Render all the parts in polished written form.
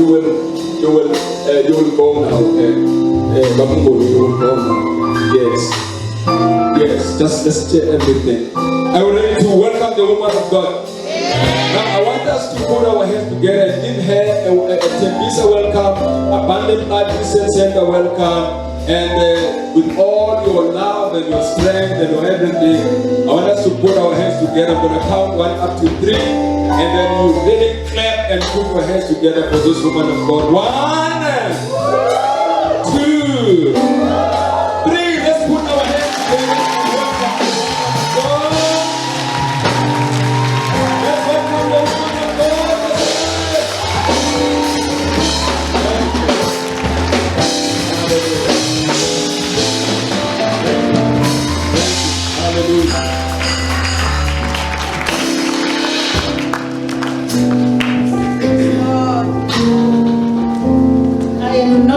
you will go now. Babungoli, you will go now. Yes, just check everything. I would like to welcome the woman of God. Now I want us to put our hands together and give her a Tembisa welcome, Abundant Life Christian Center welcome, and with all your love and your strength and your everything, I want us to put our hands together. I'm going to count 1 up to 3, and then you really clap and put your hands together for this woman of God. 1, 2, 3. Let's put our hands together.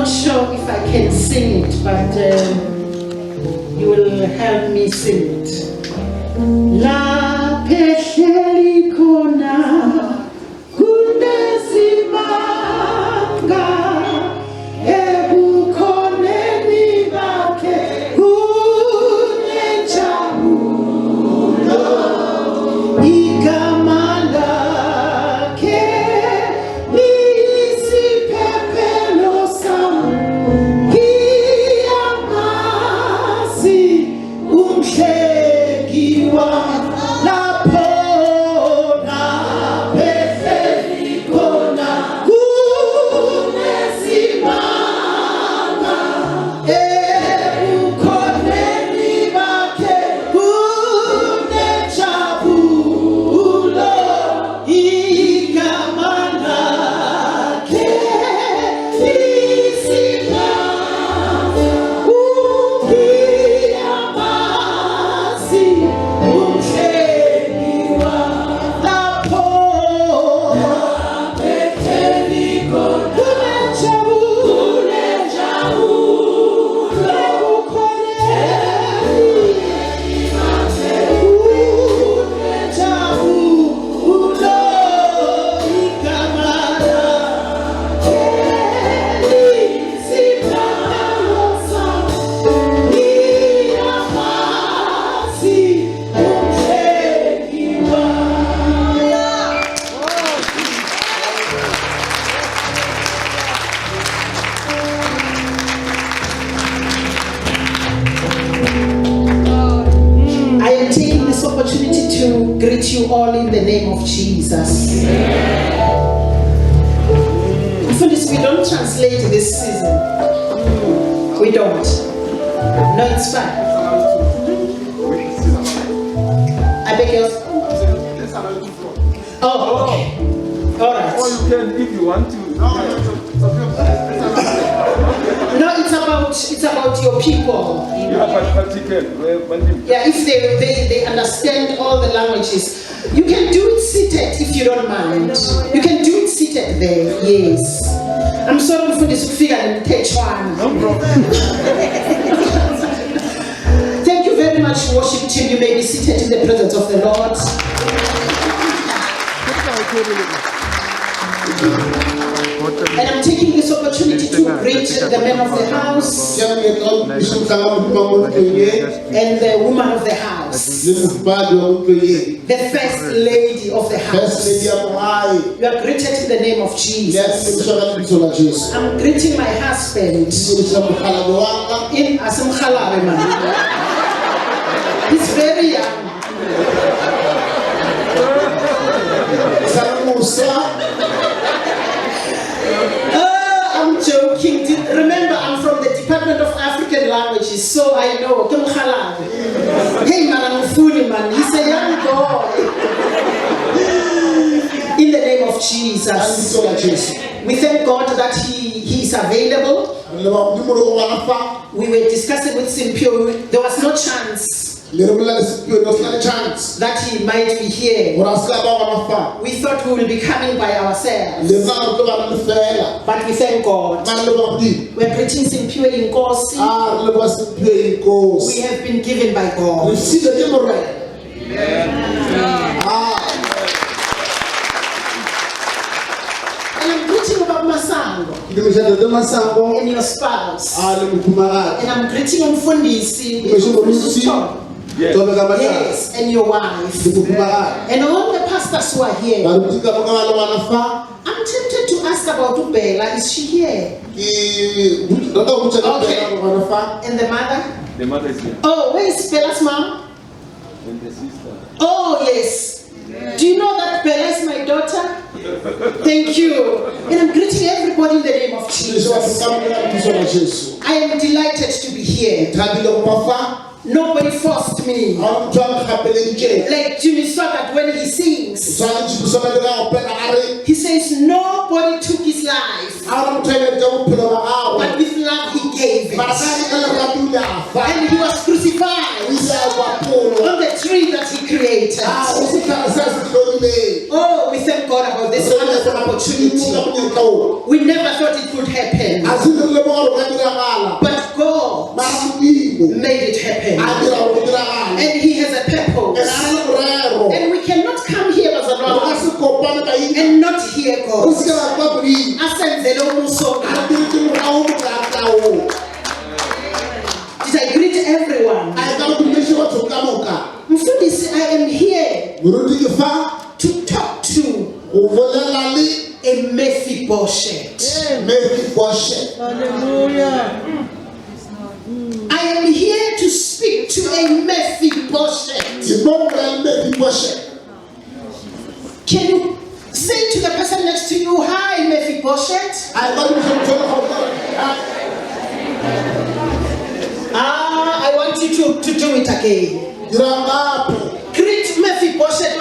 Sure if I can sing it, but you will help me sing it. La pesheli kona kundesimanga ebukoneni bake kunenjabulo ikamanda greet you all in the name of Jesus. Friends, we don't translate this season. We don't. No, it's fine. I beg yours. Oh, okay. All right. Or you can, if you want to. No, it's about your people. Yeah, if they understand all the languages. You can do it seated if you don't mind. You can do it seated there, yes. I'm sorry for this figure in Techuan. No problem. Thank you very much, worship team. You may be seated in the presence of the Lord. And I'm taking this opportunity to greet the man of the house and the woman of the house, the first lady of the house. You are greeted in the name of Jesus. I'm greeting my husband in Asim Khalareman. He's very young. I'm joking. Remember, I'm from the Department of African Languages, so I know. Hey, man, he's a young boy. In the name of Jesus, we thank God that he is available. We were discussing with Simpio. There was no chance that he might be here. We thought we will be coming by ourselves, but we thank God. We are preaching Simpio in Kosi. We have been given by God. And I'm preaching about Messiah. and your spouse. And I'm greeting Umfundisi. Yes, and your wife. And all the pastors who are here. I'm tempted to ask about Ubela. Is she here? Okay. And the mother? The mother is here. Oh, where is Bella's mom? And the sister. Oh, yes. Do you know that Bella is my daughter? Thank you. And I'm greeting everybody in the name of Jesus. I am delighted to be here. Nobody forced me. Like Jimmy Swaggart when he sings. He says nobody took his life, but with love he gave it. And he was crucified on the tree that he created. Oh, we thank God about this wonderful opportunity. We never thought it could happen, but God made it happen. And he has a purpose. And we cannot come here as a Lord and not hear God. Did I greet everyone? Mfundisi, I am here to talk to a Mephibosheth. Hallelujah. I am here to speak to a Mephibosheth. Can you say to the person next to you, hi Mephibosheth? I want you to do it again. Greet Mephibosheth.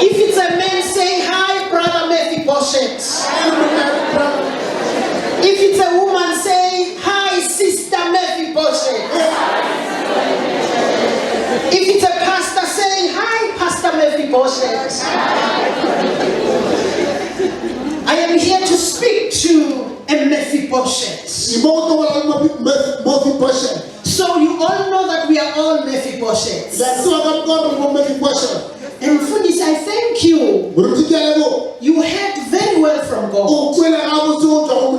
If it's a man, say hi brother Mephibosheth. If it's a woman, say hi sister Mephibosheth. If it's a pastor, say hi pastor Mephibosheth. I am here to speak to a Mephibosheth. So you all know that we are all Mephibosheths. And Mfundisi, I thank you. You heard very well from God.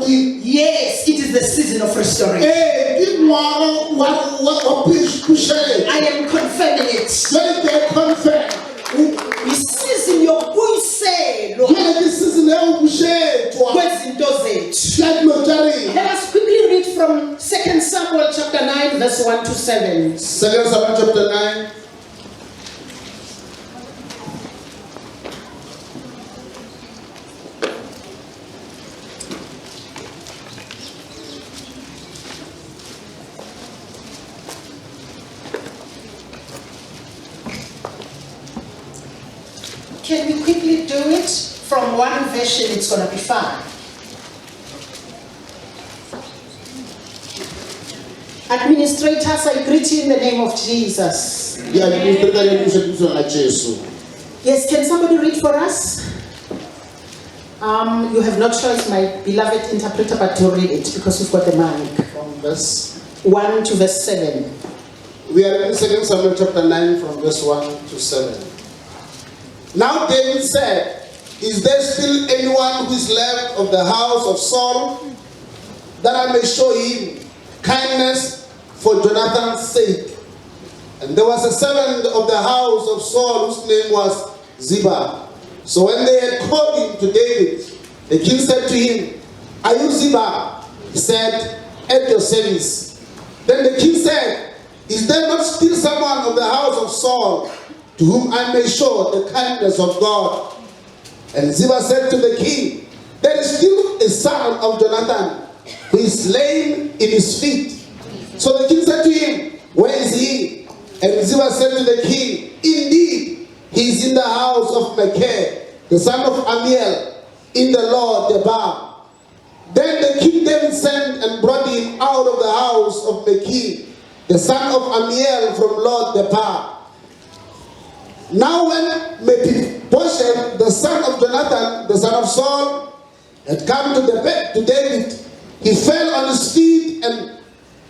Yes, it is the season of restoration. I am confirming it. We season your kuyiselo. Let us quickly read from 2 Samuel chapter 9 verse 1 to 7. 2 Samuel chapter 9. Can we quickly do it? From one version, it's going to be fine. Administrators, I greet you in the name of Jesus. Yes, can somebody read for us? You have no choice, my beloved interpreter, but to read it because you've got the mic. From verse 1 to verse 7. We are in 2 Samuel chapter 9 from verse 1 to 7. Now David said, is there still anyone who is left of the house of Saul, that I may show him kindness for Jonathan's sake? And there was a servant of the house of Saul whose name was Ziba. So when they had called him to David, the king said to him, are you Ziba? He said, at your service. Then the king said, is there not still someone of the house of Saul to whom I may show the kindness of God? And Ziba said to the king, there is still a son of Jonathan who is lame in his feet. So the king said to him, where is he? And Ziba said to the king, indeed, he is in the house of Machir, the son of Amiel, in the Lord Debar. Then the king David sent and brought him out of the house of Machir, the son of Amiel, from Lord Debar. Now when Mephibosheth, the son of Jonathan, the son of Saul, had come to David, he fell on his feet and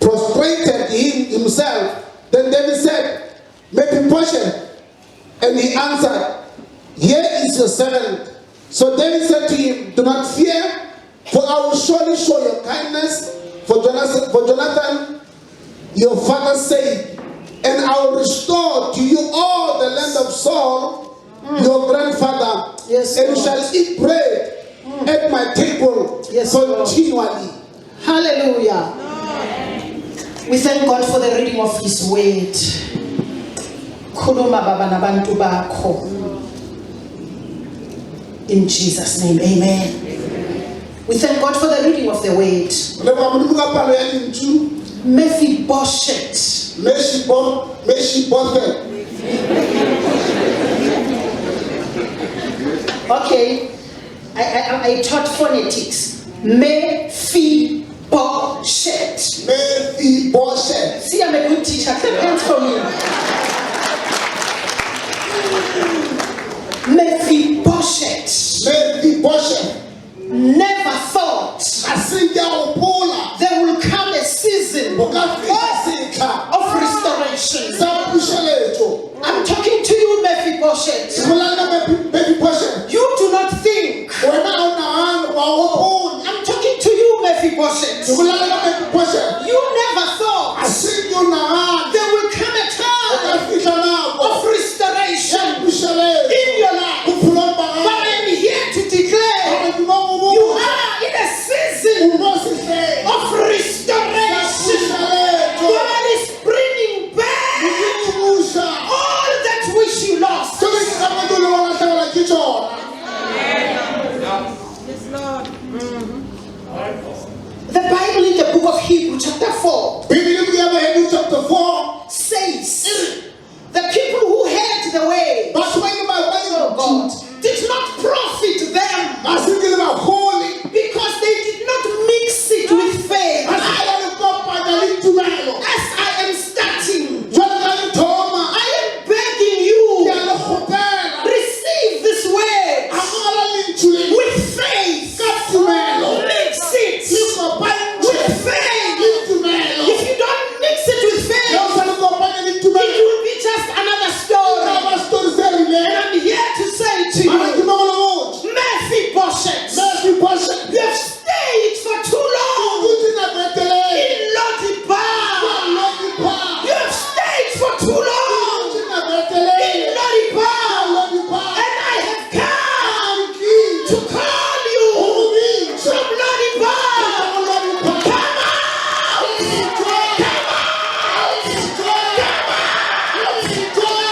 prostrated himself. Then David said, Mephibosheth. And he answered, here is is your servant. So David said to him, do not fear, for I will surely show your kindness for Jonathan, your father's sake, and I will restore to you all the land of Saul, your grandfather, Yes, and you Lord. shall eat bread at my table Yes, Lord. continually. Hallelujah. We thank God for the reading of His word. Khuluma baba nabantu bakho. In Jesus' name, amen. We thank God for the reading of the word. Mephibosheth. Okay, I taught phonetics. Mephibosheth. See, I'm a good teacher. Clap hands for me. Mephibosheth never thought there will come a season of restoration. I'm talking to you, Mephibosheth. You do not think. I'm talking to you, Mephibosheth. You never thought there will come a time of restoration in your life. But I'm here to declare you are in a season of restoration. God is bringing back all that which you lost. The Bible in the book of Hebrews chapter 4 says the people who had the way, oh God, did not profit them because they did not mix it with faith. As I am starting, I am begging you, receive this word with faith. Mix it with faith. If you don't mix it with faith, it will be just another story. And I'm here to say to you, Mephibosheth, you have stayed for too long in Lodebar. You have stayed for too long in Lodebar. And I have come to call you from Lodebar. Come out!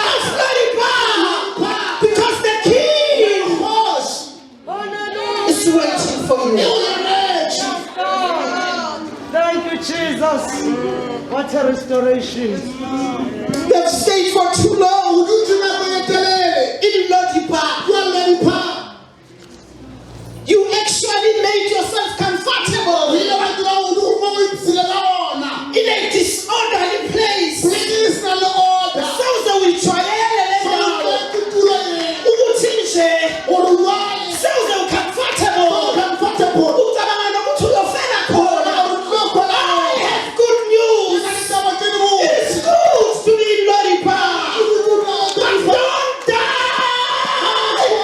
Of Lodebar. Because the king is waiting for you. Thank you, Jesus. What a restoration. You have stayed for too long in Lodebar. You actually made yourself comfortable in a disorderly place. Sawuze uyijwayele le ndawo. Ukuthi nje sawuze ucomfortable. Ucabanga nokuthi uyofela khona. I have good news. It's good to be in Lodebar. But don't die in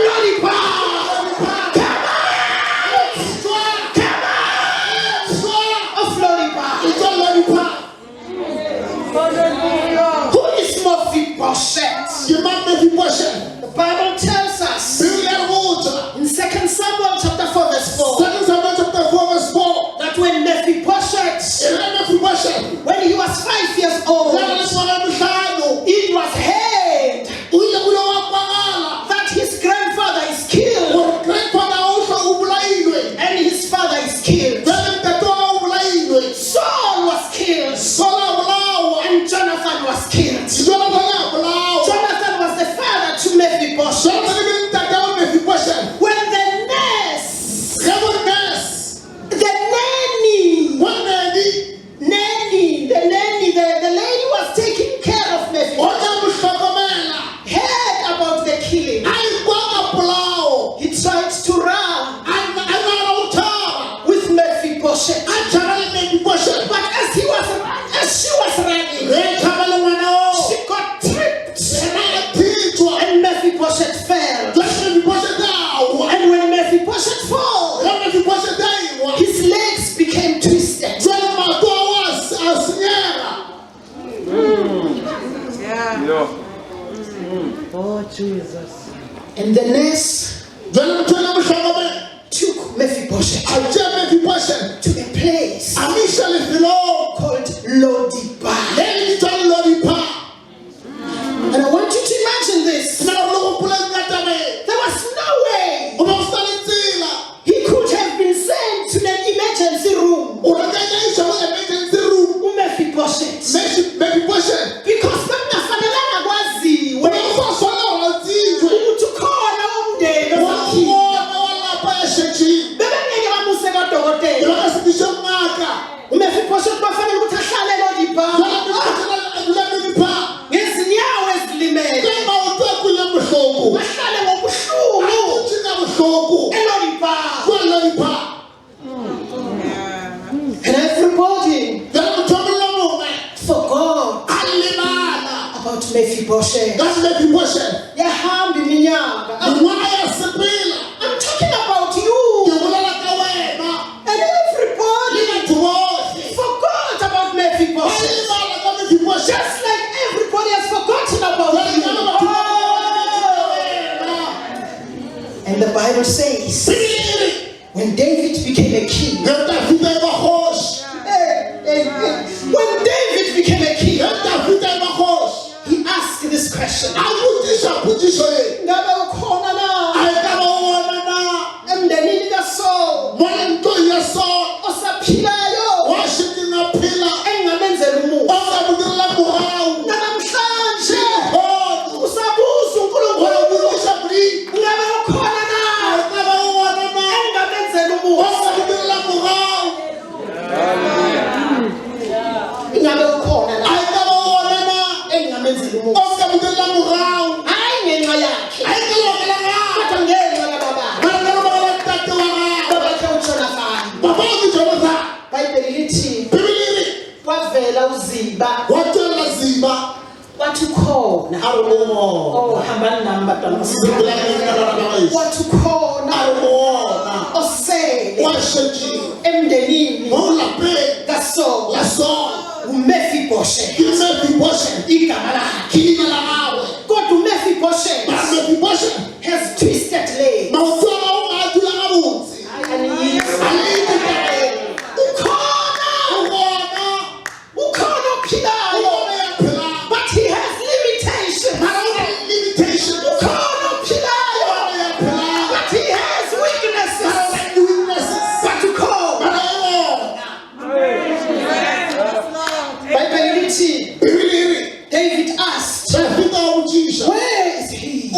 Lodebar. Of Lodebar. Hallelujah. Who is Mephibosheth? The Bible tells us in 2 Samuel chapter 4 verse 4 that when Mephibosheth, when he was 5 years old, it was heard that his grandfather is killed and his father is killed. Saul was killed and Jonathan was killed. Jonathan was the father to Mephibosheth. When the lady was taking care of Mephibosheth, heard about the killing. He tried to run with Mephibosheth. But as she was running, she got tripped and Mephibosheth fell. And the nurse took Mephibosheth to a place called Lodibar. And I want you to imagine this. There was no way he could have been sent to the emergency room. Mephibosheth. Because and everybody forgot about Mephibosheth. I'm talking about you. And everybody forgot about Mephibosheth. Just like everybody has forgotten about you. And the Bible says, when David became a king, when David became a king, he asked this question. What to call now? Oh, what to call now? Oh, say, Emdenini, that's all. Mephibosheth. Go to Mephibosheth. Has twisted legs. And he is but he has limitations. But he has weaknesses. But to call. David asked, where is he?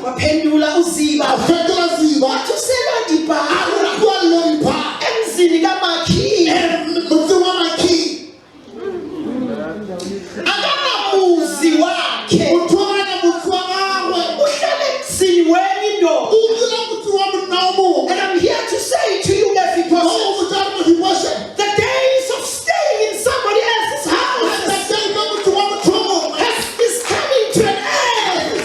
Wapendula uziba. Watu sema dipa. Emzini kamaki. Akanamuzi wake. Uhlale emzini wenindo. And I'm here to say to you, Mephibosheth, the days of staying in somebody else's house is coming to an end.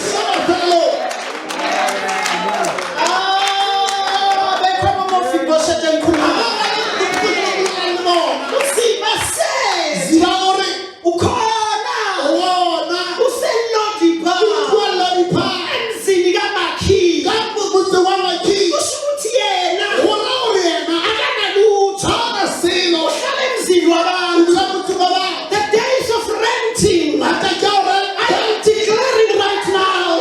The days of renting, I am declaring right now,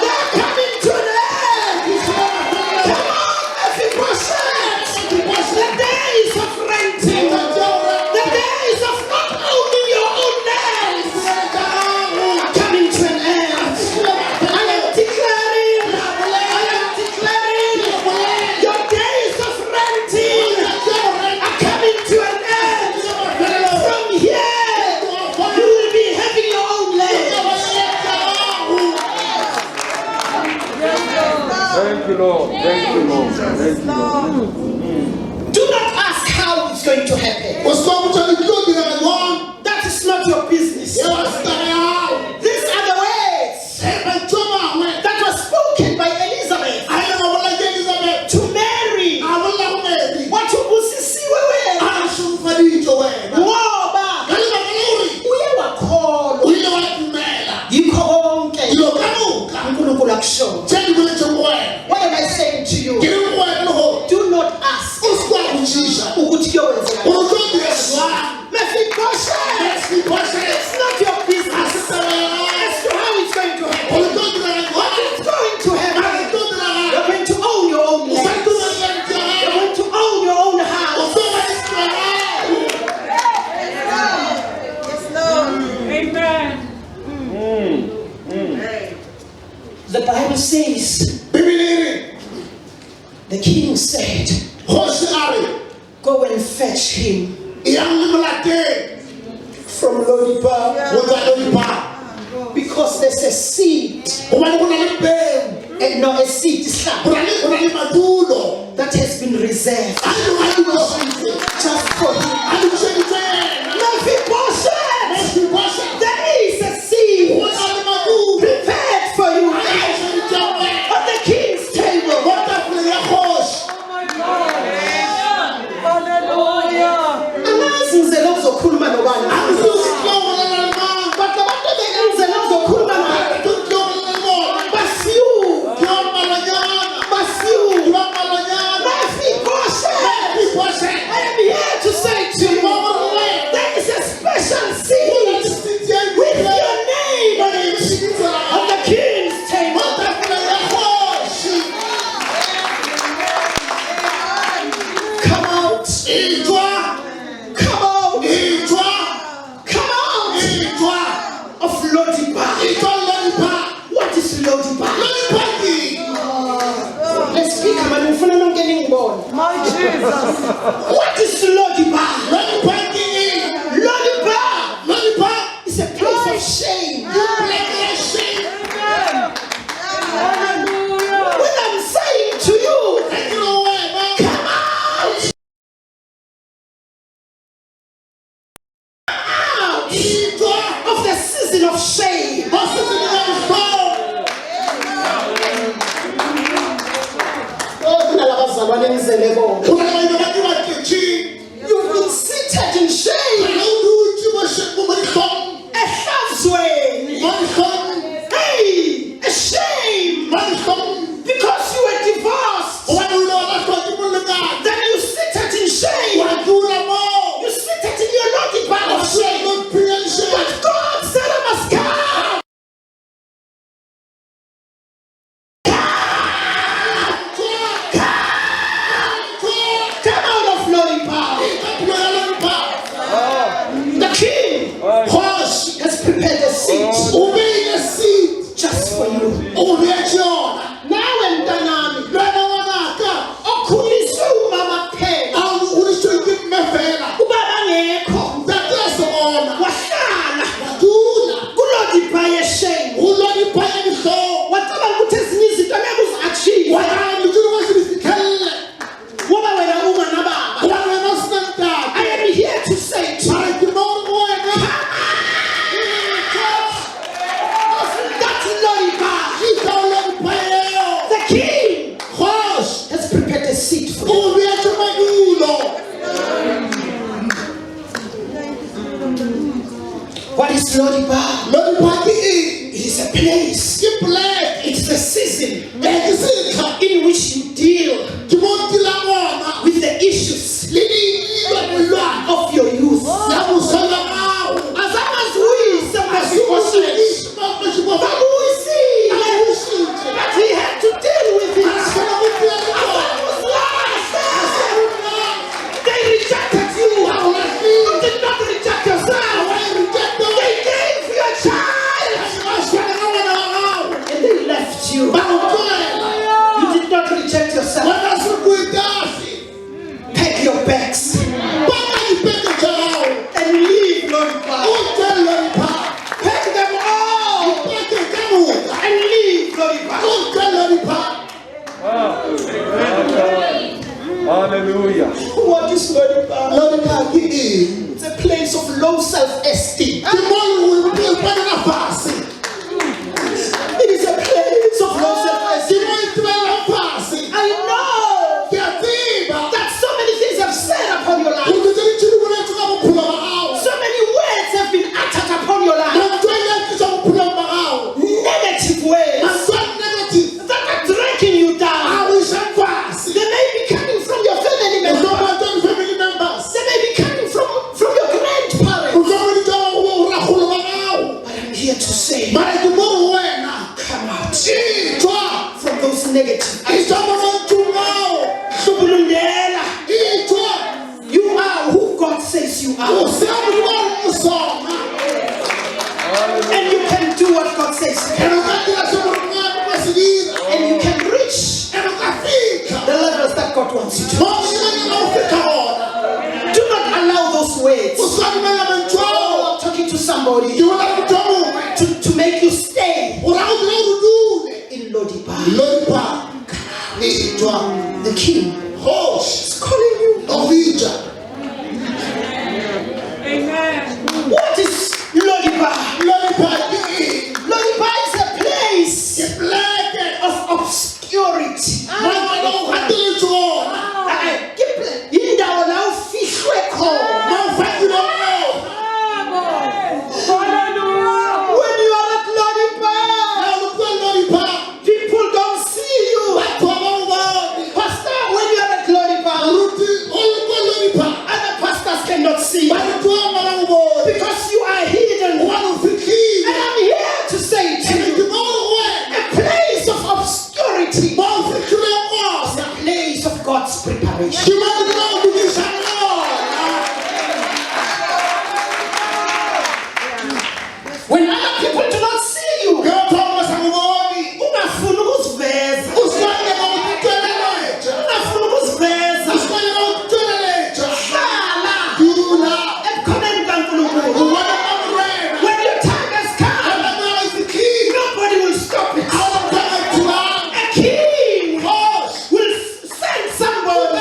they're coming to an end. Come on, Mephibosheth. The days of renting, the days of not owning your own land are coming to an end. I am declaring your days of renting are coming to an end. From here, you will be having your own land. Thank you, Lord. Thank you, Lord. Thank you, Lord. Do not ask how it's going to happen. That is not your business. These are the words that were spoken by Elizabeth to Mary. What you will see says, the king said, go and fetch him from Lodibar. Because there's a seed. And not a seed that has been reserved just for him. There is a seed prepared for you on the king's table. What is Lodibar? Lodibar is a place of shame. When I'm saying to you, come out of the season of shame. You've been seated in shame. A halfway. Hey, a shame. Because you were divorced. Then you seated in shame. You seated in your naughty pile of shame. But God said I must come. Has prepared a seat just for you. Now and Danami, Okulisu Mama Pen, Ubaba Neko, Washala, Gulodi by a shame. Whatever Mutesnis was achieved. I am here to say to you. What is Lodibar? It is a place. It's a season in which you deal with the issues of your youth. But he had to deal with it. They rejected you. You did not reject yourself. They gave you a child. And they left you. You did not reject yourself. Pack your bags. And leave Lodibar. Pack them all. And leave Lodibar. Hallelujah. What is Lodibar? It's a place of low self-esteem. It is a place of low self-esteem. I know that so many things have said upon your life. So many words have been uttered upon your life. Negative words that are dragging you down. They may be coming from your family members. They may be coming from your grandparents. But I'm here to say, come out from those negative You are who God says you are. And you can do what God says you can. And The levels that God wants you to. Do not allow those words. Oh, talking to somebody to make you stay in Lodibar. The king is calling you. Amen. What is Lodibar? Lodibar is a place of obscurity. Indawo la ufihlwe khona. When you are at Lodibar, people don't see you. Pastor, when you are at Lodibar, other pastors cannot see you because you are hidden. And I'm here to say to you, a place of obscurity is a place of God's preparation. When other people do not see you, ungafuni ukuziveza. Ungafuni ukuziveza. Hlala ebukhoneni bukaNkulunkulu. When your time has come, nobody will stop it. A king will send somebody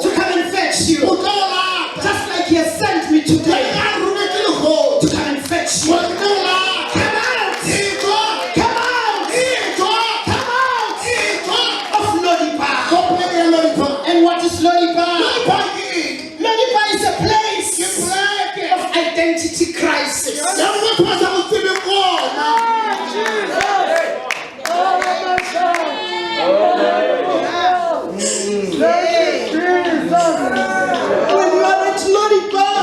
to come and fetch you, just like he has sent me today to come and fetch you. Come out! Come out! Come out of Lodibar. And what is Lodibar? Lodibar is a place of identity crisis. When you are at Lodibar,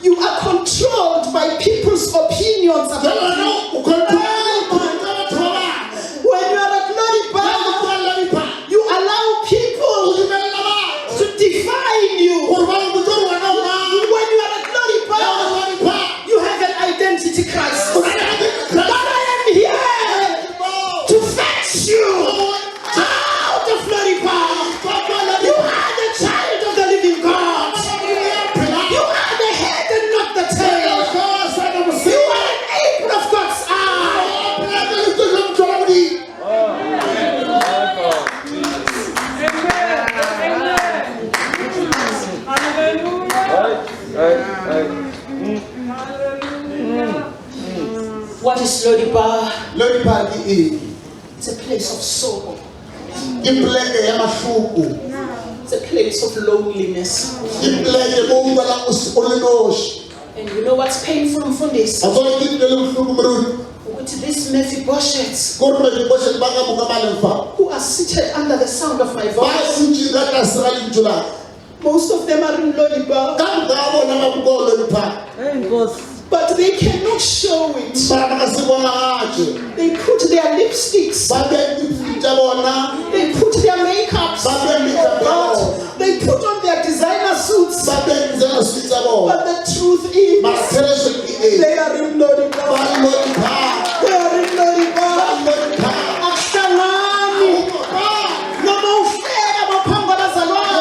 you are controlled by people's opinions about you. When you are at Lodibar, you allow people to define you. When you are at Lodibar, you have an identity crisis. But I am here to fetch you out of Lodibar. You are the child of the living God. You are the head and not the tail. You are an apple of God's eye. What is Lodibar? It's a place of sorrow. It's a place of loneliness. And you know what's painful from this? With this Mephibosheth, who are seated under the sound of my voice, most of them are in Lodibar, but they cannot show it. They put their lipsticks, they put their makeups, they put on their designer suits, but the truth is they are in Lodibar. They are in Lodibar. Ashtalani. Noma uhleka maphamba bazalwane.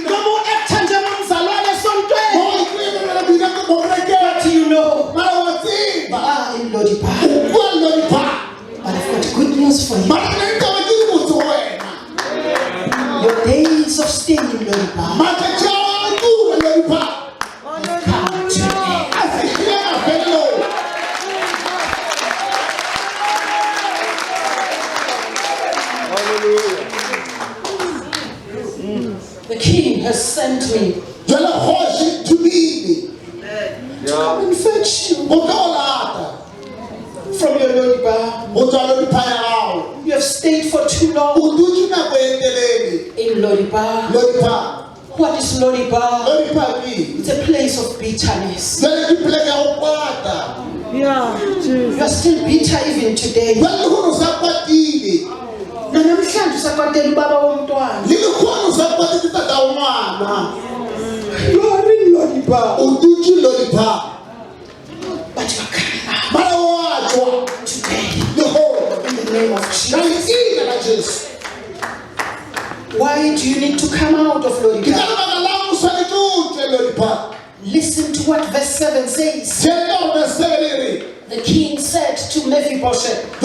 Noma uacta njengomzalwane esontweni. But you know, in Lodibar. But I've got good news for you. Your days of staying in Lodibar come to an end. The king has sent me to come and fetch you from your Lodibar. You have stayed for too long in Lodibar. What is Lodibar? It's a place of bitterness. You are still bitter even today. Namhlanje usakwatela ubaba womntwana. You are in Lodibar. But you are coming out today. you need to come out of Lodibar. Listen to what verse 7 says. The king said to Mephibosheth,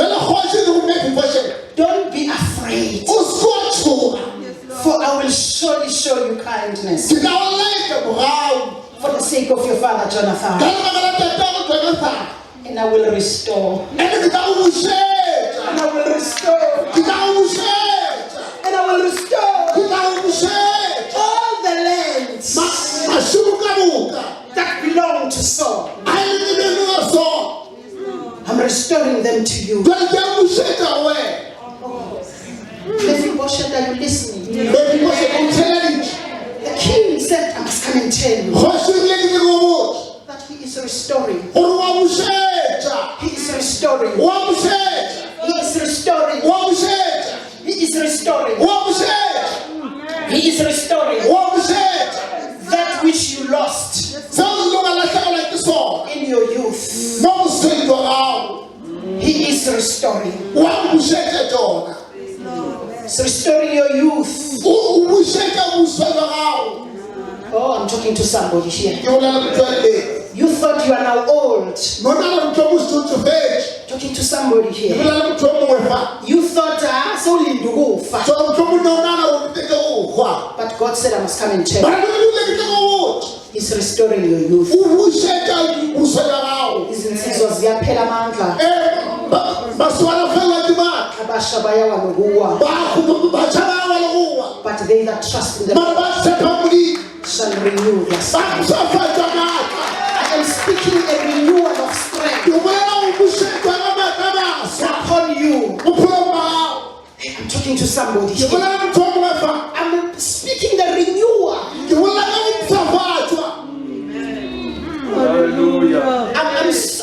don't be afraid, for I will surely show you kindness for the sake of your father Jonathan, and I will restore. And I will restore. And I will restore all the lands that belong to Saul. I'm restoring them to you. Mephibosheth, are you listening? The king said, I must come and tell you that he is restoring. He is restoring. He is restoring. He is restoring. He is restoring that which you lost in your youth. He is restoring. He's restoring your youth. Oh, I'm talking to somebody here. You thought you are now old. Talking to somebody here. You thought, but God said, I must come and tell you. He's restoring your youth. Izinsizwa ziyaphela amandla. Abasha bayawalokuwa. But they that trust in the Lord shall renew their strength. I am speaking a renewal of strength upon you. I'm talking to somebody here. I'm speaking the renewal. Hallelujah.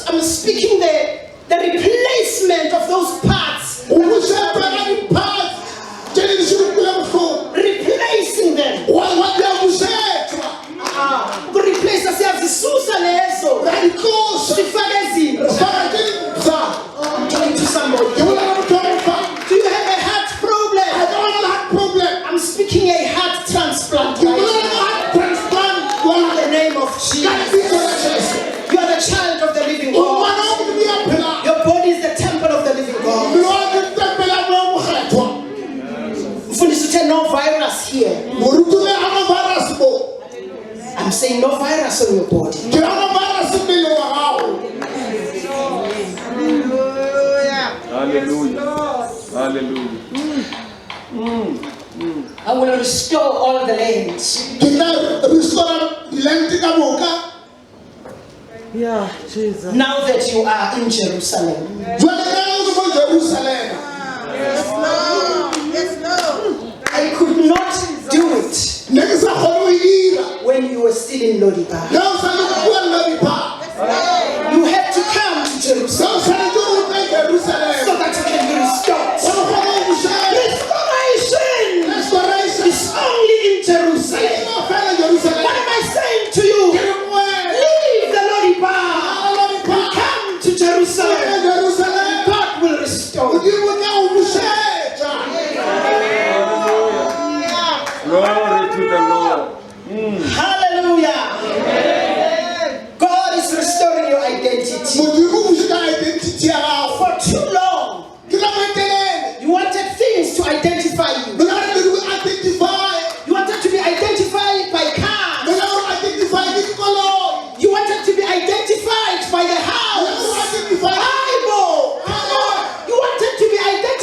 I'm speaking the replacement of those parts. Replacing them. Replace I'm talking to somebody. Do you have a heart problem? I'm speaking a heart transplant right now. In the name of Jesus. You are the child of the living God. Your body is the temple of the living God. No virus here. I'm saying no virus on your body. Hallelujah. Hallelujah. I will restore all the lands. Yeah, Jesus. Now that you are in Jerusalem. I could not do it when you were still in Lodibar. You had to come to Jerusalem so that you can be restored. Restoration is only in Jerusalem. What am I saying to you? Leave the Lodibar and come to Jerusalem. God will restore you. Glory to the Lord. Hallelujah. God is restoring your identity. For too long, you wanted things to identify you. You wanted to be identified by cars. You wanted to be identified by the house. Bible. You wanted to be identified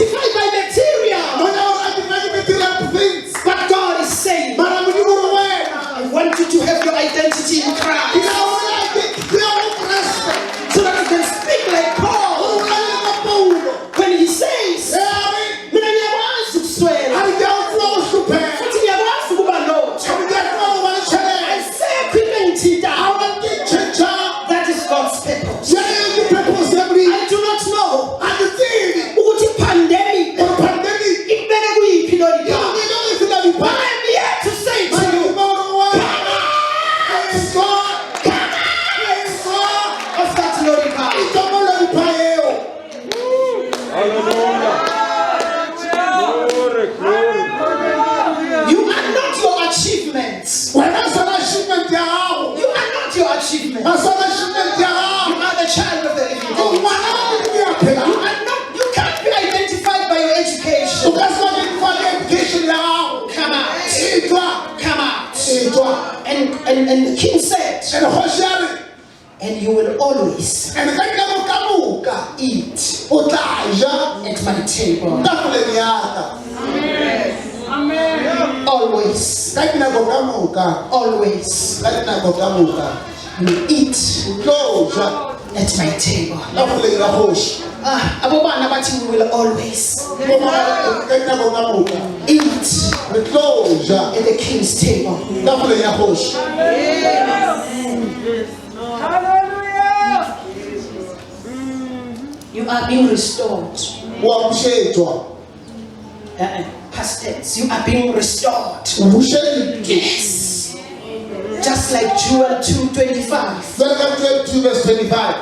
And the king said, and you will always eat at my table. Always. Always. You eat at my table. Abobana bathi we will always eat at the king's table. You are being restored. Past tense. You are being restored. Yes. Just like Joel 2:25.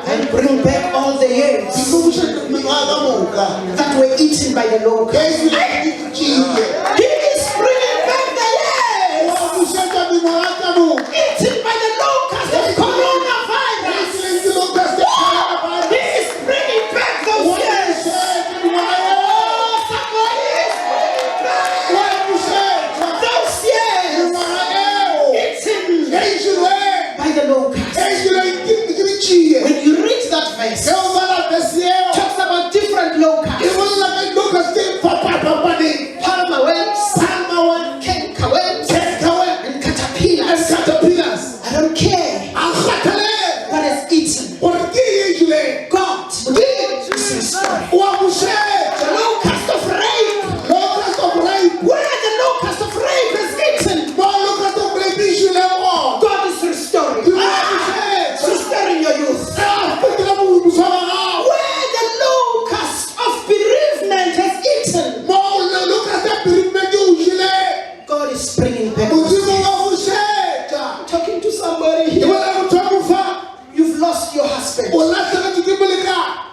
And bring back all the years that were eaten by the locusts. He is bringing back the years eaten by the locusts of coronavirus. He is bringing back those years. Somebody is bringing back those years eaten by the locusts. When you read that verse, it talks about different locusts. Palmer worms, canker worms, and caterpillars. I don't care what is eaten. God is restoring. The locust of rape. Where the locust of rape is eaten, God is restoring. Restoring your youth. Where the locust of bereavement has eaten, God is bringing back. I'm talking to somebody here. You've lost your husband.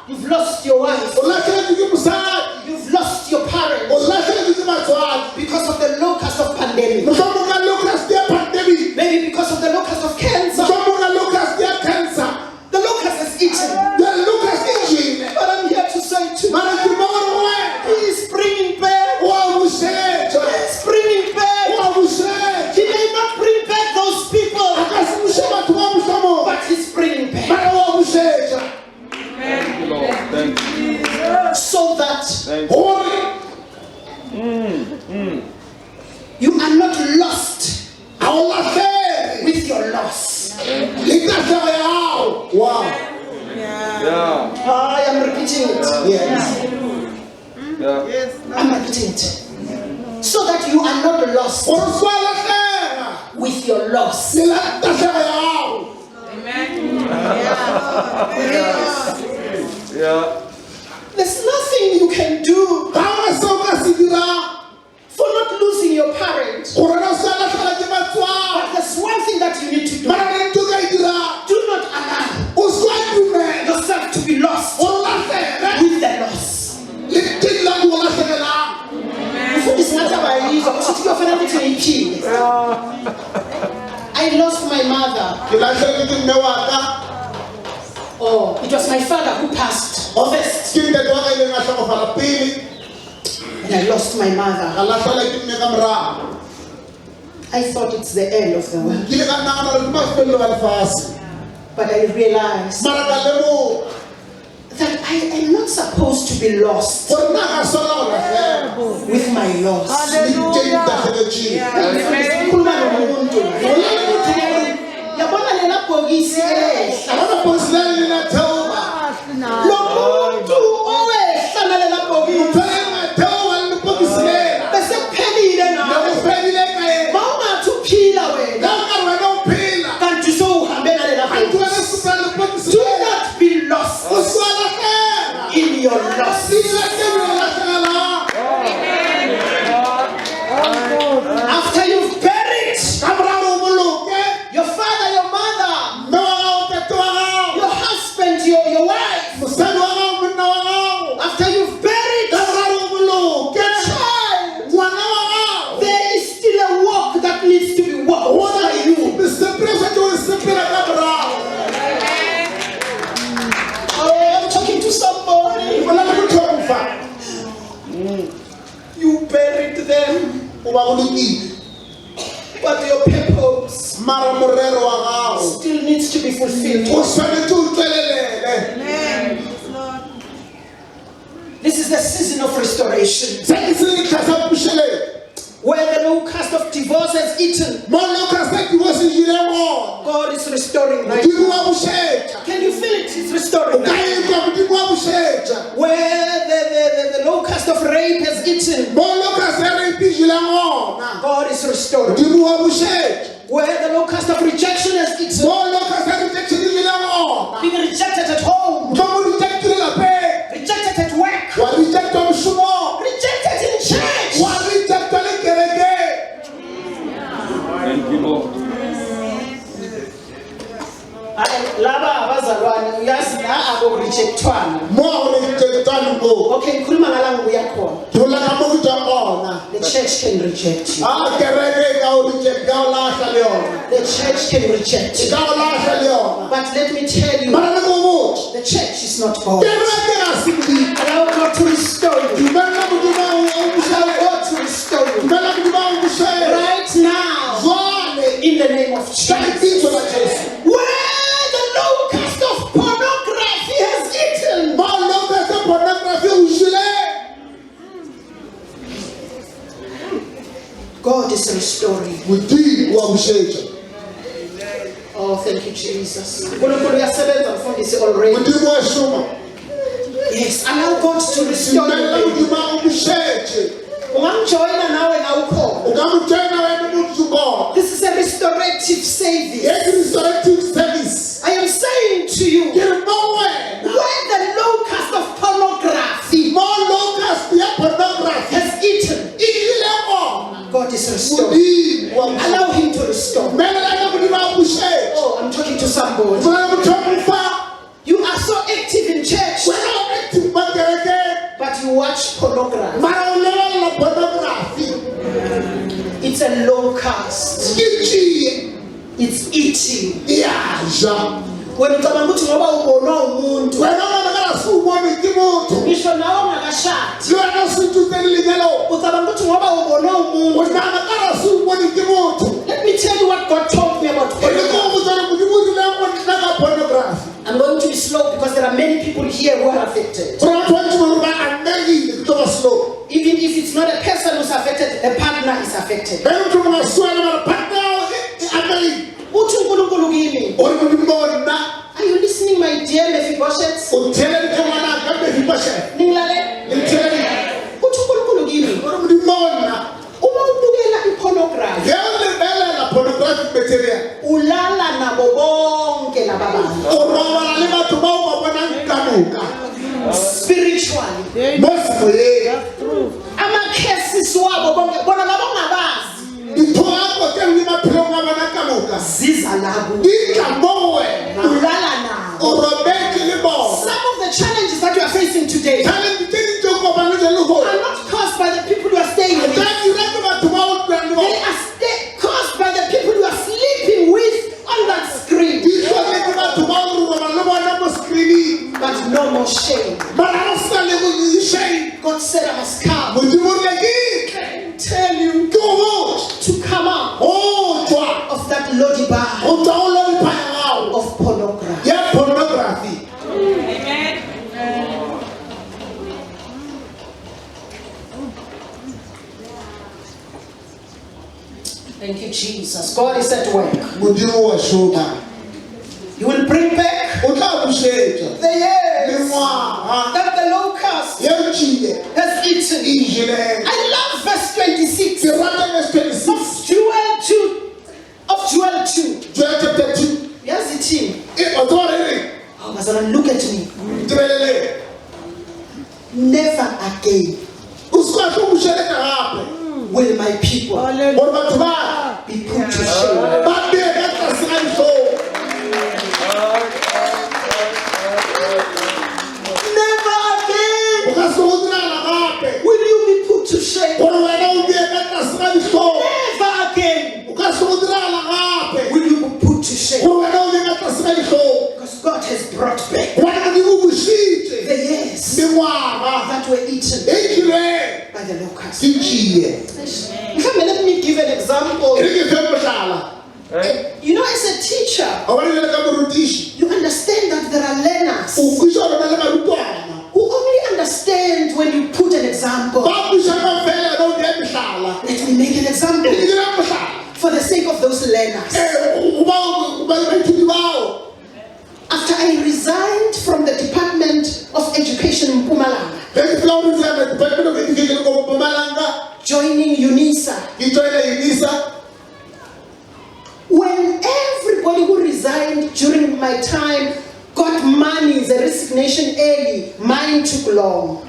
You've lost your wife. You've lost your parents because of the locust of pandemic. Maybe because of the locust of cancer. The locust is eaten. But I'm here to say to you, He is bringing back. He is bringing back. He may not bring back those people, but He's bringing back. So that you are not lost with your loss. Wow. I am repeating it. Yes. I'm repeating it. So that you are not lost with your loss. There's nothing you can do for not losing your parents. But there's one thing that you need to do. Do not allow yourself to be lost with the loss. I lost my mother. Oh, it was my father who passed first. And I lost my mother. I thought it's the end of the world. But I realized that I am not supposed to be lost with my loss. Do not be lost in your loss. After you've buried your father, your mother, your husband, your wife, after you've buried your child, there is still a walk that needs to be walked by you. I'm talking to somebody. You buried them, but your purpose mara morero wa gago still needs to be fulfilled. o tshwanetse o tswelelele. This is the season of restoration, Se ke se ntlha sa pušeletso where the locust of divorce has eaten. mo Lucas se divorce e jile gona God is restoring right modimo now. wa bušetša Can you feel it? It's o restoring ka now. ekwa modimo wa bušetša Where the locust of rape has eaten. mo Lucas e re ipijile gona God is restoring. modimo wa bušetša Where the locust of rejection has eaten. mo Lucas e rejection e jile gona Being rejected at home, tlo mo rejectile lapeng rejected at work, wa rejectwa mošomong rejected in church. wa rejectwa le kerekeng. Thank you, Lord. Laba abazalwane uyazi la abo rejectwana. mo a go rejectwane mo Okay, ngikhuluma ngala nguya khona. dula ka mo ke tswang gona The church can reject you. a kereke e ka o reject ka o latlha le yona The church can reject e you. ka o latlha le yona But let me tell you, mara le mo botse the church is not God. kereke ga se modimo Allow God to restore you. dumella modimo o Allow bušele God to restore you. dumella modimo o bušele Right now, jwale in the name of ka Jesus. lebitso la jesu Where the locust of pornography has eaten, mo loketse pornography o jile God is restoring. modimo wa bušetša Oh, thank you, Jesus. Nkulunkulu uyasebenza mfundisi already. modimo wa šoma Yes, allow God to restore dumella you. modimo o bušetše Ungamjoyina nawe na ukhona. o ka mo tsena wena motho kona This is a restorative service. ye ke restorative service I am saying to you, ke re mo wena where the locust of pornography mo locust ya pornography has eaten, e ile gona God is restoring. modimo wa bušetša Allow Him to restore. melela modimo wa bušetša Oh, I'm talking to somebody. tsona motho wa mofa You are so active in church, wena o active ba kerekeng but you watch pornography. mara o lebelela pornography It's a locust. ke tšee It's eating. e a ja Wena ucabanga ukuthi ngoba ubonwa umuntu, wena ngwana ka se o bone ke motho ngisho nawe ungakashadi, le wena o se ntutse le lenyalo ucabanga ukuthi ngoba ubonwa o umuntu. nana ka se o bone ke motho Let me tell you what God told me about e le ko pornography. go tsana modimo o dileng go nna ka pornography I'm going to be slow because there are many people here who are affected. gore batho ba ntse gore ba amegile ke tlo ba slow Even if it's not a person who's affected, a partner is affected. ge motho mongwe suele mara partner yao e amegile Uthi uNkulunkulu kimi, gore modimo ba o nna are you listening, my dear Mephibosheth? o theeleditse ngwana ka mefipashe Ningilale? le theeleditse Uthi uNkulunkulu kimi, gore modimo ba o nna uma ubukela ipornography, ge o lebelela pornographic material ulala nabo bonke laba bantu. o robala le batho ba o ba bonang ka moka Spiritually. mo semoyeng Ama-cases wabo bonke bona laba ungabazi. dithogako teng le maphelong a bona ka moka Ziza labo. di tla mo wena Ulala nabo. o robetse le bona Some of the challenges that you are facing today talente tse di tse kopanetse le gone are not caused by the people you are staying with. tsa dira ke batho ba o tlang le They bona are caused by the people you are sleeping with on that screen. di tlhoke ke batho ba o robala le bona mo screening But no more shame. mara o sa le go shame God said I must come modimo re ke and tell you ke go botsa to come out o tswa of that lodi bar o tswa o lo dipaya gago of pornography. ya pornography Thank you, Jesus. God is at work. modimo wa šoma You will bring back o tla bušetša the years mengwaga that the locust ye o tšile has eaten. e jeleng I love verse 26 ke rata verse 26 of Joel 2. Of Joel 2. Joel chapter 2 Here's the team. o tswa re reng Oh, Bazalwane, look at me. tebelele Never again o se ka tlo bušeletša gape will my people gore batho ba be put to shame. ba bee ka tlase ga ditlhong Never again o ka se go diragala gape will you be put to shame. gore wena o bee ka tlase ga ditlhong Never again o ka se go diragala gape will you be put to shame. gore wena o bee ka tlase ga ditlhong Because God has brought back gobane modimo o bušitše the years mengwaga that were eaten e jeleng by the locust. ke tšee Let me give an example. e re ke fe motlala You know, as a teacher, you understand that there are learners who only understand when you put an example. Let me make an example for the sake of those learners. After I resigned from the Department of Education in Mpumalanga, joining UNISA, when everybody who resigned during my time got money, the resignation early, mine took long.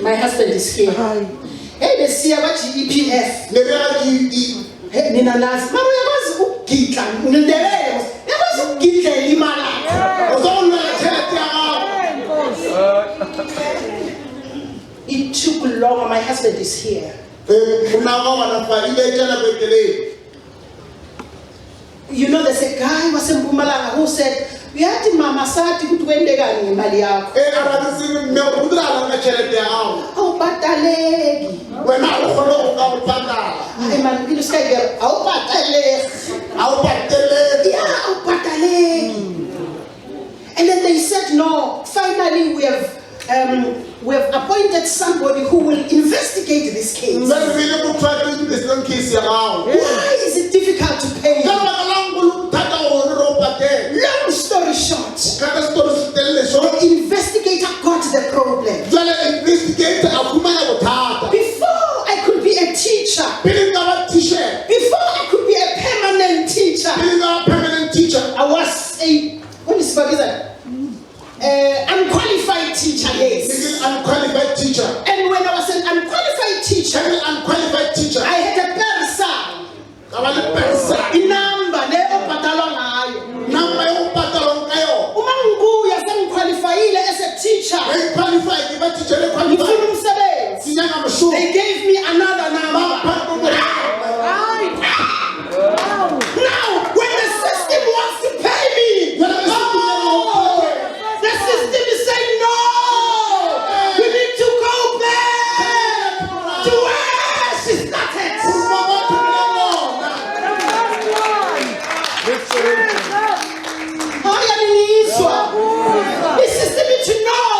My husband is here. Hey, they see about EPF. Hey, Nina Nas, Mama, you must get it took long. My husband is here. You know, there's a guy who was in Mpumalanga who said, "We had to mama sati kutwendegani mali yako." Oh, batalegi. Hey man, you say girl, oh batalegi. Yeah, oh batalegi. And then they said, "No. Finally, we have appointed somebody who will investigate this case." Why is it difficult to pay? Long story short, the investigator got the problem. Before I could be a teacher, before I could be a permanent teacher, I was a unqualified teacher, yes. Unqualified teacher. And when I was an unqualified teacher, I had a persa. Inamba ne opatalong ayo. Umanguya qualified as a teacher. They gave me another number. Now, when the system wants to pay me, the system is saying no. We need to go back to where she started. The system needs to know.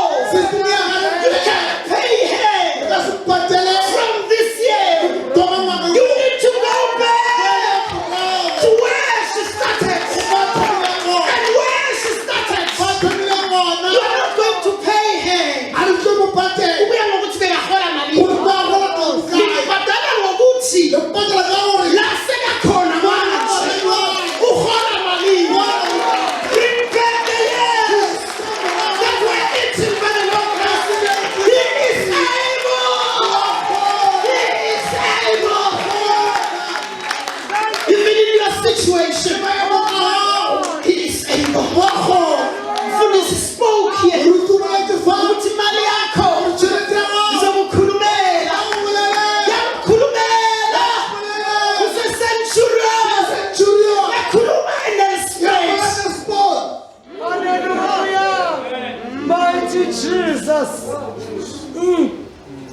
You can't pay her from this year. You need to go back to where she started. And where she started, you are not going to pay her. Situation. He is able. Fullness spoke here. Mighty Jesus.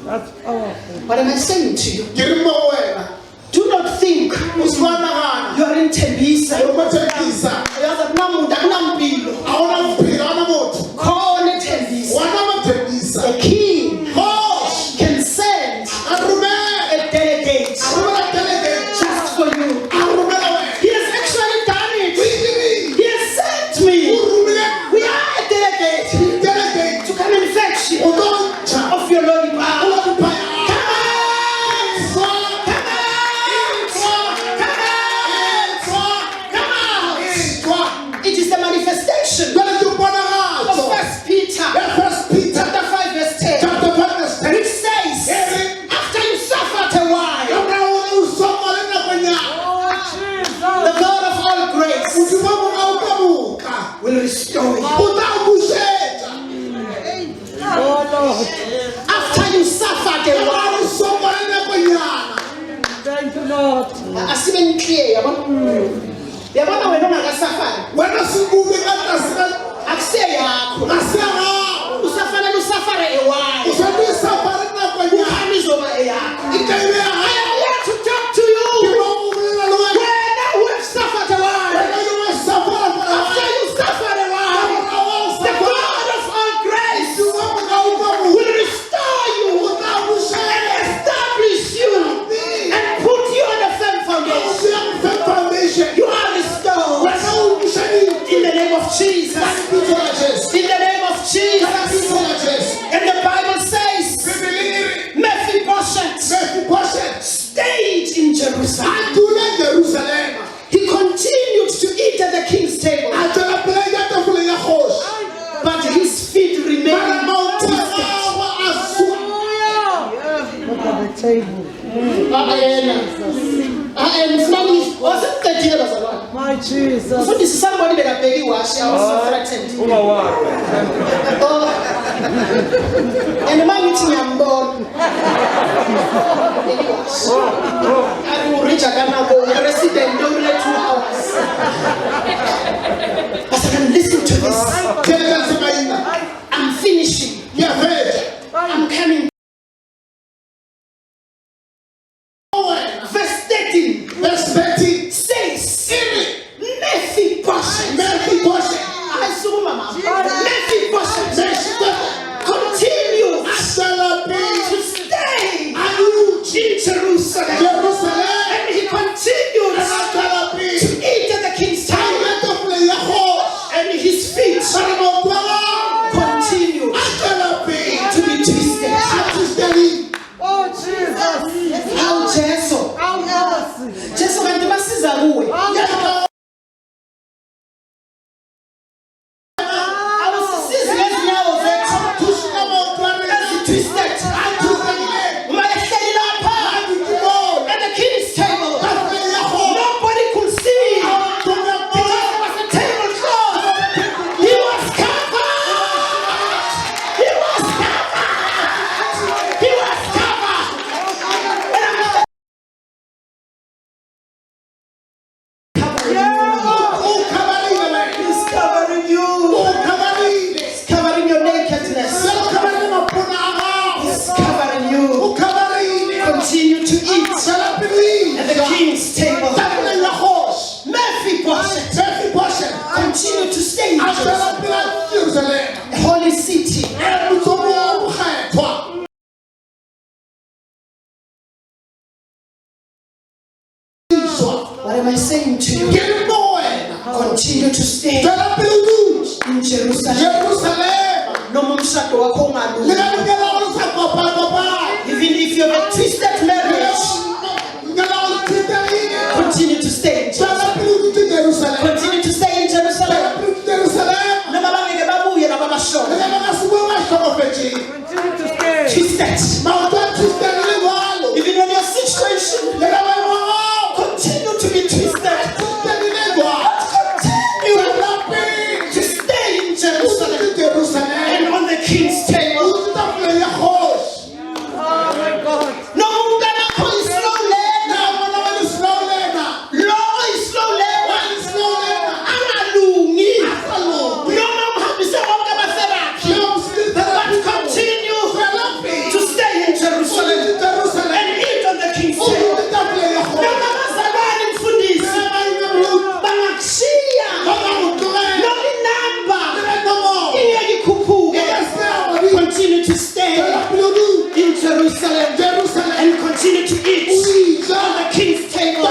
That's powerful. What am I saying to you? Do not think you are in Tembisa. Call it Tembisa. A king can send a delegate just for you. He has actually done it. He has sent me. We are a delegate to come and fetch you of your lollipop. It is the manifestation of 1 Peter chapter 5 verse 10, which says, after you suffered a while, the God of all grace will restore you. After you suffered a while. Thank you, Lord. Asiben clear, yabona wena ungasafari. Akusiya yakho. Usafana lusafara ewayo. Ukhamizoba eyakho. Jesus. In the name of Jesus. And the Bible says, Mephibosheth stayed in Jerusalem. He continued to eat at the king's table. But his feet remained twisted. Look at the table. My Jesus. So this is somebody that I beg you, I was so threatened. And the man meeting I'm born. I will reach a Ghana go resident only 2 hours. But I can listen to this. I'm finishing. I'm coming. Verse 13 says, Mephibosheth. I saw Mama. Mephibosheth continues to stay in Jerusalem. And he continues to eat at the king's table. And his feet continue to be twisted. Oh, Jesus. How Jesu. Jesu kanti basiza kuwe. Awusisizi ngezinyawo zethu. Twisted. Uma ehleli lapha at the king's table. Nobody could see. Because it was a tablecloth. He was covered. He was covered. He was covered. And I'm He's covering you. He's covering your nakedness. He's covering you. Continue to eat at the king's table. Mephibosheth continue to stay in Jerusalem, the holy city. What am I saying to you? Continue to stay in Jerusalem. No mumshado wakho ungalungi. Even if you have a twisted marriage, continue to stay in Jerusalem. Continue to stay in Jerusalem. Noma bangeke babuye nababashona. Continue to stay. Twisted. Even when your situation continue to be twisted. Continue to stay in Jerusalem and on the king's table. Oh, my God. No mungana kho slow learner. Lo is slow learner. Angalungi. Noma umhambise bonke abasebenzi. But continue to stay in Jerusalem and eat on the king's table. Noma bazalwane mfundisi. Bangakushiya. Noma inamba. Ingeke ikhuphuke. Continue to stay in Jerusalem and continue to eat on the king's table.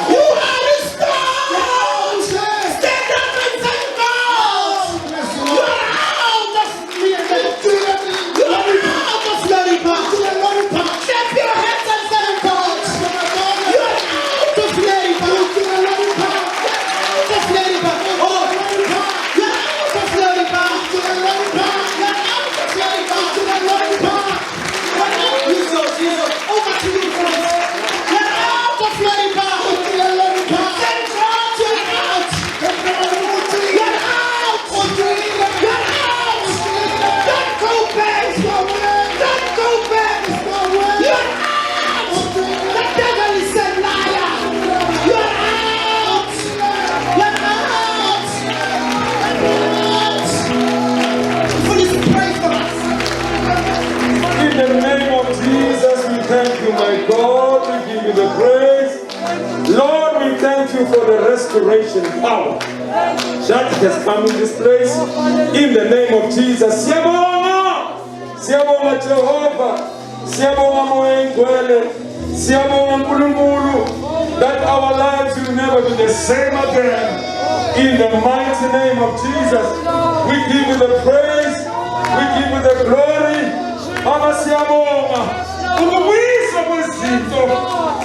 You are restored. Stand up and thank God. You are out of You are out of Loripa. Clap your hands and thank God. You are out of Loripa. Out of Loripa. Oh, you are out of Loripa. You are out of Loripa. Jesus. Over to you, friends. You're out of Loripa. Thank God you're out. You're out. You're out. Don't go back. Don't go back. You're out. The devil is a liar. You're out. You're out. Please pray for us. In the name of Jesus, we thank you, my God. We give you the praise. Lord, we thank you for the restoration power that has come in this place. In the name of Jesus. Siyabonga Jehovah. Siyabonga Moengwele. Siyabonga Nkulunkulu. That our lives will never be the same again. In the mighty name of Jesus, we give you the praise, we give you the glory. Baba siyabonga ukubuyisa kwezinto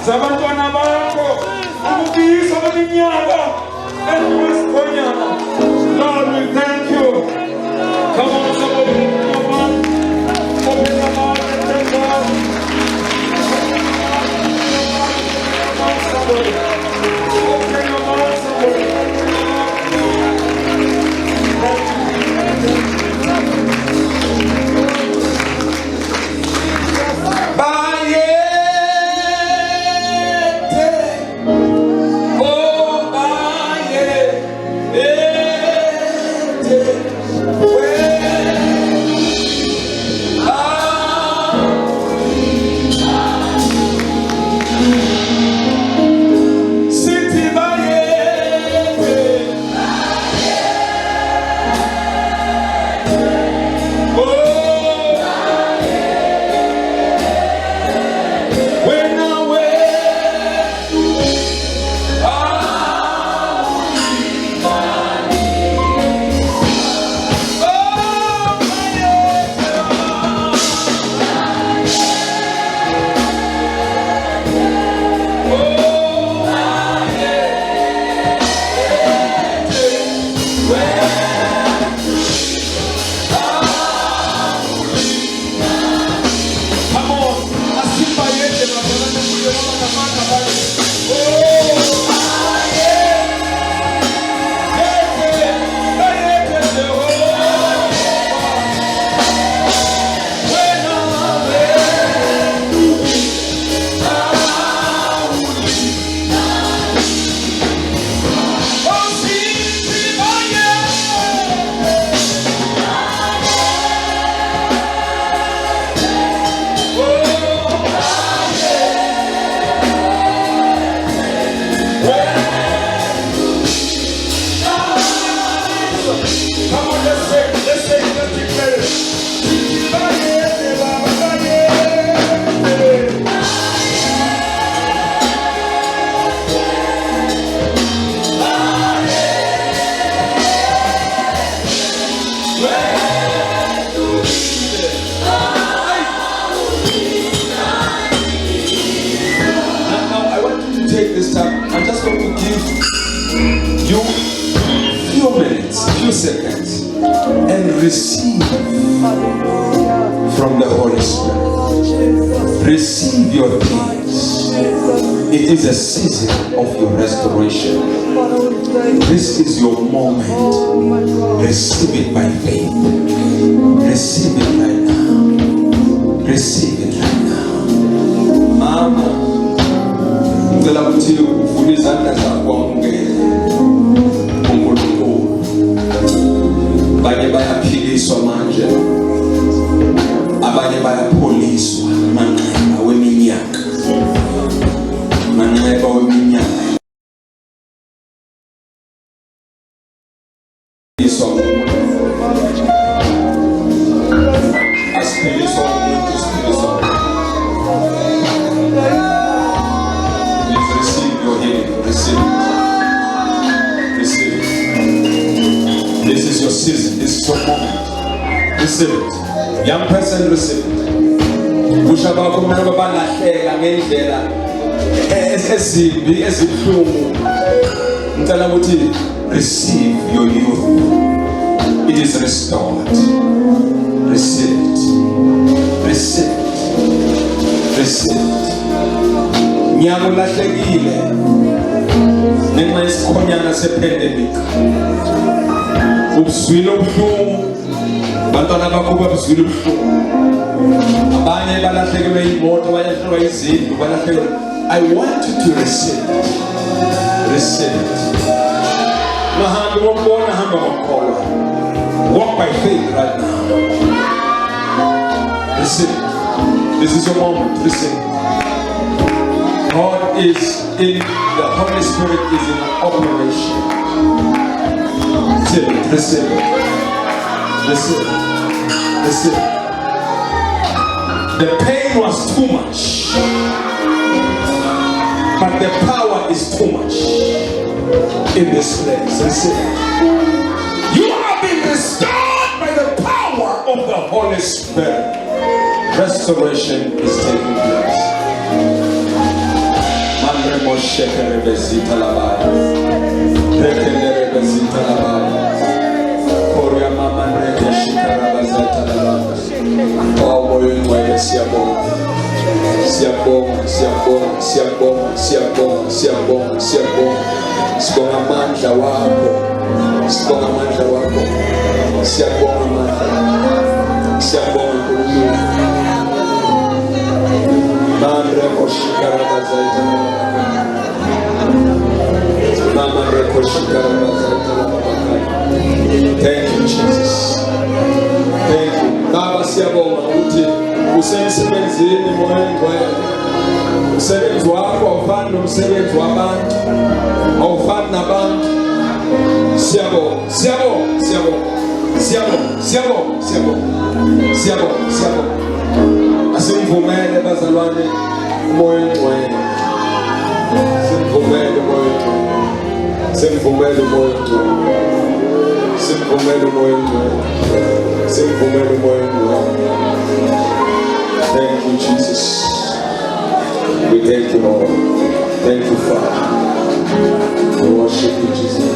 zabantwana bakho, ukubuyisa kweminyaka enguwesikhonyana. Lord, we thank you. Come on, somebody, come on. Open your mouth and thank God. Come on, somebody. Open your mouth, somebody. Seconds and receive from the Holy Spirit. Receive your peace. It is a season of your restoration. This is your moment. Receive it by faith. Receive it right now. Receive it right now. Mama, ngicela ukuthi uvule izandla zakho wamukele uNkulunkulu. Abanye bayaphiliswa manje, abanye bayapholiswa manxeba weminyaka, manxeba weminyaka. Asiphiliswa umuntu, siphiliswa. Please receive your healing, receive it. Receive it. This is your season, this is your moment. Receive it. Young person, receive it. Kusha bakho mina babalahleka ngendlela ezimbi ezibuhlungu. Ngicela ukuthi receive your youth. It is restored. Receive it. Receive it. Receive it. Nyaka ulahlekile ngenxa yesikhonyana sepandemic. Ubuzwile ubuhlungu, bantwana bakho babuzwile ubuhlungu. Abanye balahlekelwe imoto, balahlekelwe izindlu, balahlekelwe. I want you to receive it. Receive it. Mahambi wombona hamba ngokholwa. Walk by faith right now. Receive it. This is your moment. Receive it. God is in, the Holy Spirit is in operation. Receive it. Receive it. Receive it. Receive it. The pain was too much, but the power is too much. in this place. Listen. You have been restored by the power of the Holy Spirit. Restoration is taking place. Sibonga amandla wakho, sibonga amandla wakho, siyabonga amandla, siyabonga uNkulunkulu. Mama rekoshikarabazaita, mama rekoshikarabazaita. Thank you Jesus, thank you Baba. Siyabonga ukuthi usemsebenzini moya ngcwele. Umsebenzi wakho awufani nomsebenzi wabantu, awufani nabantu. Siyabonga, siyabonga, siyabonga, siyabonga, siyabonga, siyabonga, siyabonga, siyabonga. Asimvumele bazalwane umoya ngcwele, simvumele umoya ngcwele, simvumele umoya ngcwele, simvumele umoya ngcwele, simvumele umoya ngcwele. Thank you Jesus. We thank you, Lord. Thank you, Father. We worship you, Jesus.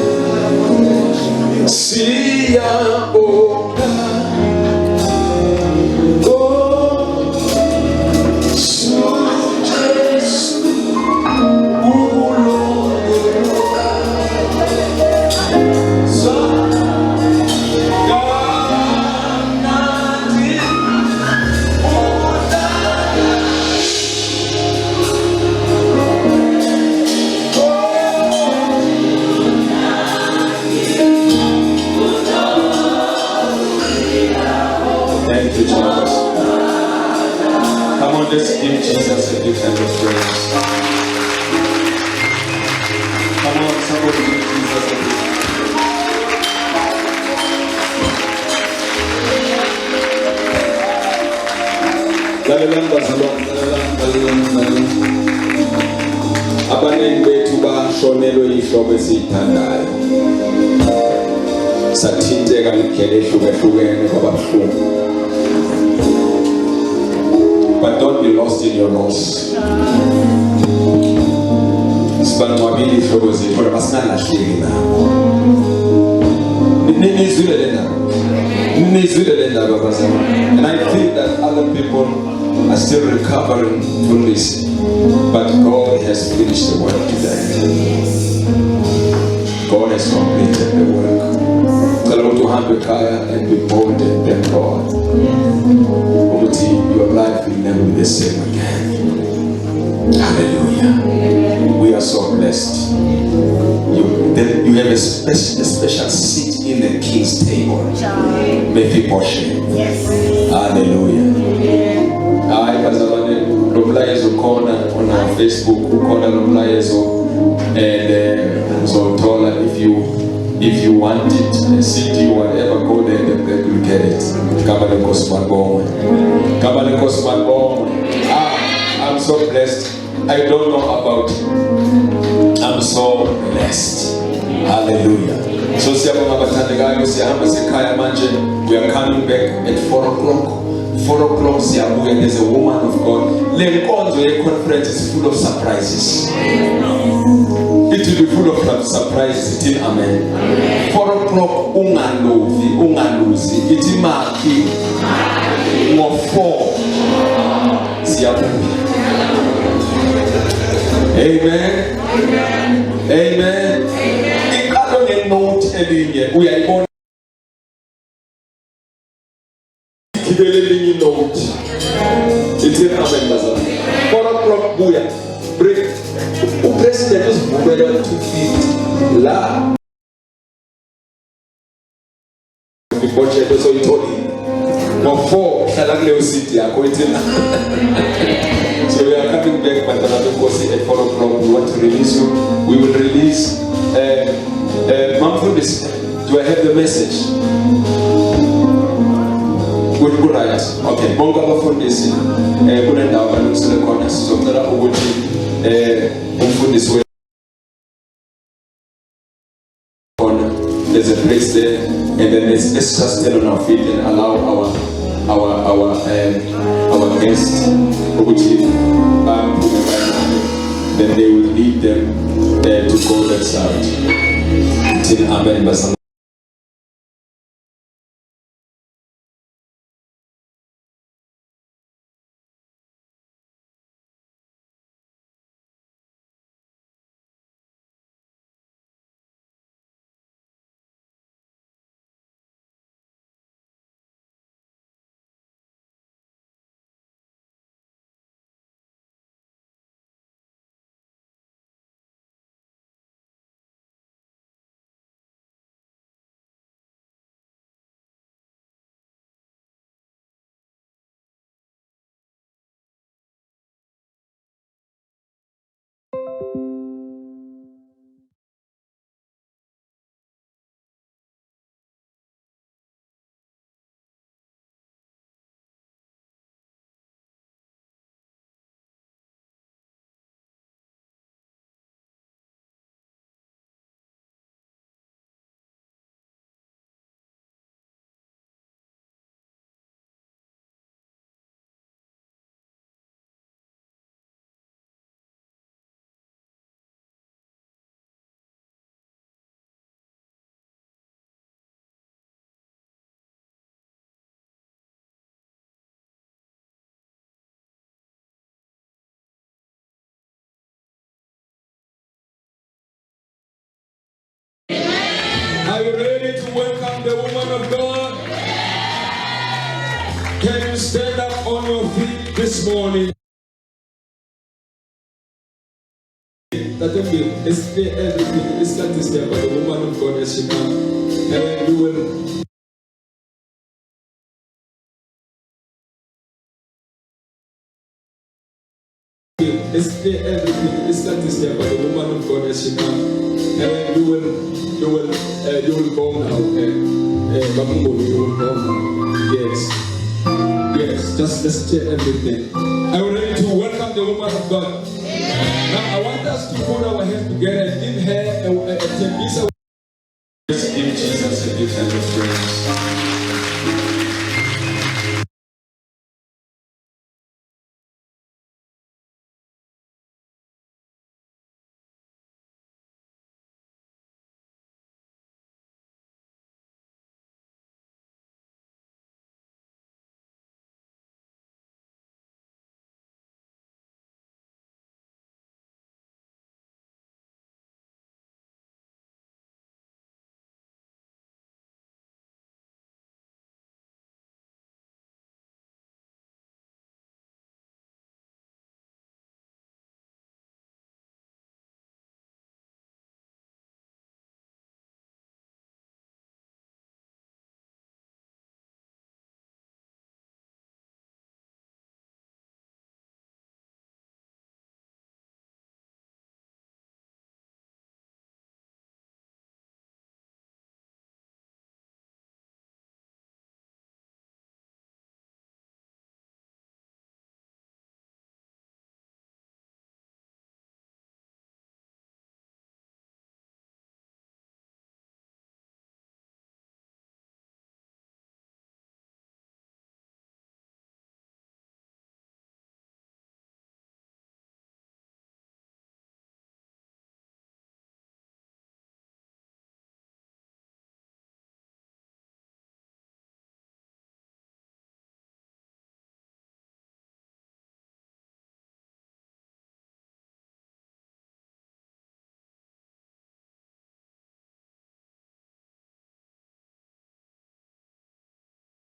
Siyabonga, oh, so Jesu, ukulonga, so ganati, Thank you, Jesus. Come on, let's give Jesus a big hand of praise. Come on, somebody give Jesus a big hand. Abanengi bethu bashonelwe yihlobo esiyithandayo. Sathinteka indlela ehlukahlukene kwababuhlungu. But don't be lost in your loss. Sibanqabile ihlobo zethu kodwa masinalahleki na. Nizwile le ndaba bazalwane. And I feel that other people are still recovering from this. But God has finished the work today. God has completed the work. Tell them to hand the kaya and be bold and thank God. Your life will never be the same again. Hallelujah. We are so blessed. You have a special seat in the King's table. Maybe portion. Hallelujah. I was on our Facebook, and so told her if you want it, a CD, whatever, go there and they will get it. Kabale Kosmagom. I'm so blessed. I don't know about it. I'm so blessed. Hallelujah. So we are coming back at 4 o'clock. 4 o'clock, there's a woman of God. The conference is full of surprises. It will be full of surprises. It is amen. 4 o'clock, ungaluzi. It is maki. 4. Amen. Amen. We are born. Note. It's in amen. 4 o'clock, booyah. Break. The president is moving on 2 feet. La. So he told him. 4. City. So we are coming back, but another course at 4 o'clock. We want to release you. We will release. Do I have the message? Good right. Okay. Bonga bafundisi. Kunendawo balungisele khona sizocela ukuthi umfundisi there, and then let's just stand on our feet and allow our guests, then they will lead them to go that side. Amen. Are you ready to welcome the woman of God? Can you stand up on your feet this morning? That will be everything. It's not this step, but the woman of God as she comes. And then you will. It's everything. It's not this step, but the woman of God as she comes. And then you will go now. You will go now. Yes. Yes. Just check everything. Are you ready to welcome the woman of God? Now I want us to put our hands together and give her a